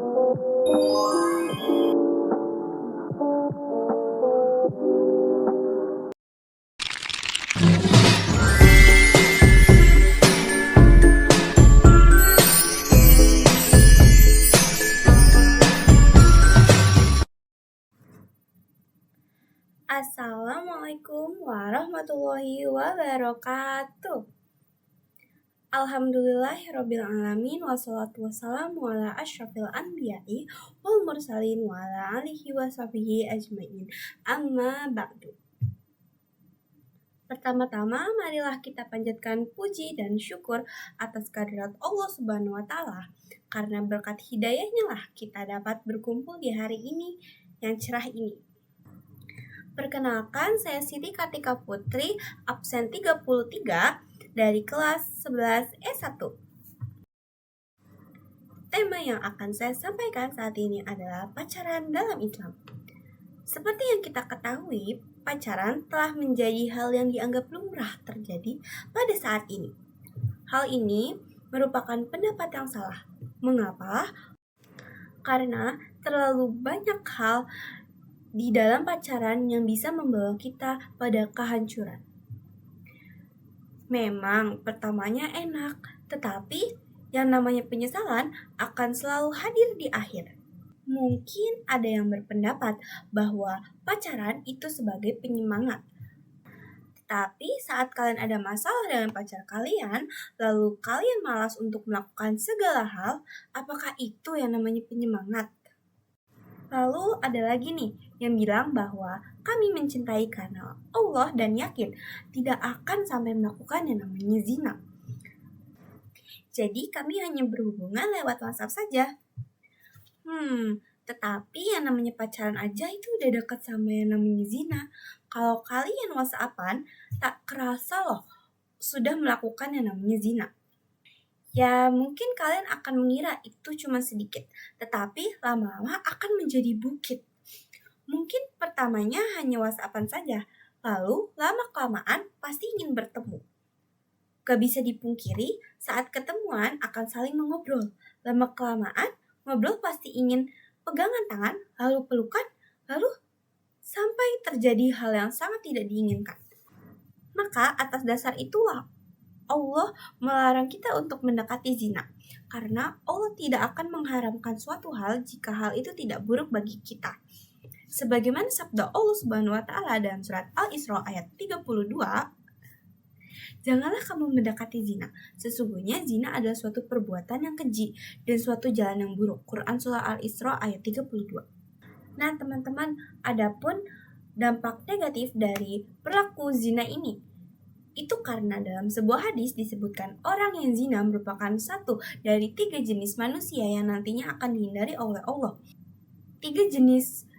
Assalamualaikum warahmatullahi wabarakatuh. Alhamdulillahirrabbilalamin. Wassalatu wassalamu ala asyrafil anbiya'i wal mursalin wa ala alihi wa sahbihi ajma'in. Amma ba'du. Pertama-tama, marilah kita panjatkan puji dan syukur atas kehadirat Allah Subhanahu wa Ta'ala. Karena berkat hidayahnya lah kita dapat berkumpul di hari ini yang cerah ini. Perkenalkan, saya Siti Kartika Putri, absen 33 dari kelas 11 S1. Tema yang akan saya sampaikan saat ini adalah pacaran dalam Islam. Seperti yang kita ketahui, pacaran telah menjadi hal yang dianggap lumrah terjadi pada saat ini. Hal ini merupakan pendapat yang salah. Mengapa? Karena terlalu banyak hal di dalam pacaran yang bisa membawa kita pada kehancuran. Memang pertamanya enak, tetapi yang namanya penyesalan akan selalu hadir di akhir. Mungkin ada yang berpendapat bahwa pacaran itu sebagai penyemangat. Tetapi saat kalian ada masalah dengan pacar kalian, lalu kalian malas untuk melakukan segala hal, apakah itu yang namanya penyemangat? Lalu ada lagi nih yang bilang bahwa kami mencintai karena Allah dan yakin tidak akan sampai melakukan yang namanya zina. Jadi kami hanya berhubungan lewat WhatsApp saja. Tetapi yang namanya pacaran aja itu udah dekat sama yang namanya zina. Kalau kalian WhatsAppan, tak kerasa loh sudah melakukan yang namanya zina. Ya mungkin kalian akan mengira itu cuma sedikit, tetapi lama-lama akan menjadi bukit. Mungkin pertamanya hanya WhatsAppan saja, lalu lama-kelamaan pasti ingin bertemu. Gak bisa dipungkiri, saat ketemuan akan saling mengobrol. Lama-kelamaan, ngobrol pasti ingin pegangan tangan, lalu pelukan, lalu sampai terjadi hal yang sangat tidak diinginkan. Maka atas dasar itulah Allah melarang kita untuk mendekati zina, karena Allah tidak akan mengharamkan suatu hal jika hal itu tidak buruk bagi kita. Sebagaimana sabda Allah Subhanahu wa Ta'ala dalam surat Al-Isra ayat 32, janganlah kamu mendekati zina. Sesungguhnya zina adalah suatu perbuatan yang keji dan suatu jalan yang buruk. Quran surah Al-Isra ayat 32. Nah, teman-teman, adapun dampak negatif dari perilaku zina ini, itu karena dalam sebuah hadis disebutkan orang yang zina merupakan satu dari 3 jenis manusia yang nantinya akan dihindari oleh Allah. 3 jenis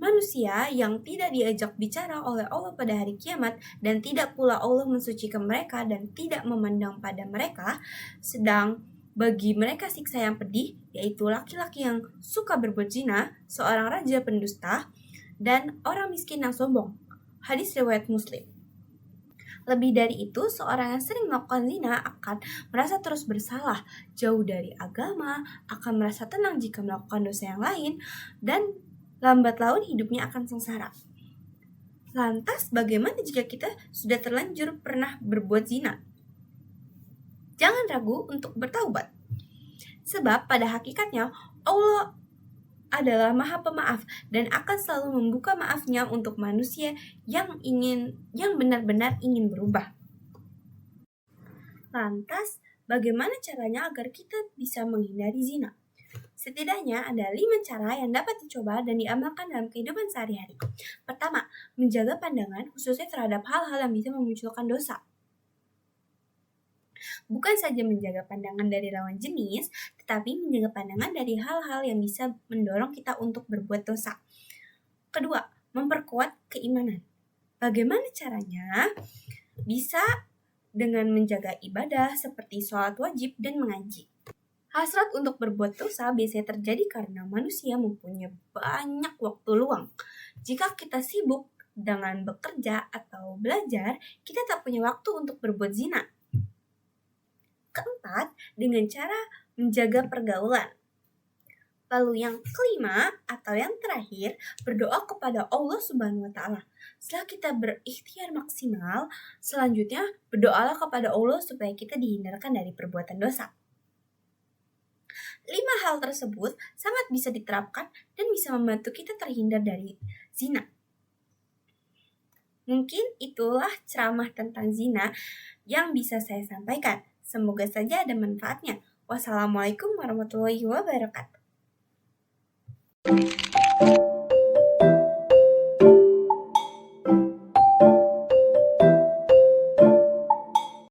manusia yang tidak diajak bicara oleh Allah pada hari kiamat, dan tidak pula Allah mensucikan mereka dan tidak memandang pada mereka. Sedang bagi mereka siksa yang pedih, yaitu laki-laki yang suka berbuat zina, seorang raja pendusta, dan orang miskin yang sombong. Hadis riwayat Muslim. Lebih dari itu, seorang yang sering melakukan zina akan merasa terus bersalah, jauh dari agama, akan merasa tenang jika melakukan dosa yang lain, dan lambat laun hidupnya akan sengsara. Lantas, bagaimana jika kita sudah terlanjur pernah berbuat zina? Jangan ragu untuk bertaubat. Sebab pada hakikatnya Allah adalah Maha Pemaaf dan akan selalu membuka maafnya untuk manusia yang benar-benar ingin berubah. Lantas, bagaimana caranya agar kita bisa menghindari zina? Setidaknya ada 5 cara yang dapat dicoba dan diamalkan dalam kehidupan sehari-hari. Pertama, menjaga pandangan khususnya terhadap hal-hal yang bisa memunculkan dosa. Bukan saja menjaga pandangan dari lawan jenis, tetapi menjaga pandangan dari hal-hal yang bisa mendorong kita untuk berbuat dosa. Kedua, memperkuat keimanan. Bagaimana caranya? Bisa dengan menjaga ibadah seperti sholat wajib dan mengaji. Hasrat untuk berbuat dosa biasanya terjadi karena manusia mempunyai banyak waktu luang. Jika kita sibuk dengan bekerja atau belajar, kita tak punya waktu untuk berbuat zina. Keempat, dengan cara menjaga pergaulan. Lalu yang kelima atau yang terakhir, berdoa kepada Allah Subhanahu wa taala. Setelah kita berikhtiar maksimal, selanjutnya berdoalah kepada Allah supaya kita dihindarkan dari perbuatan dosa. 5 hal tersebut sangat bisa diterapkan dan bisa membantu kita terhindar dari zina. Mungkin itulah ceramah tentang zina yang bisa saya sampaikan. Semoga saja ada manfaatnya. Wassalamualaikum warahmatullahi wabarakatuh.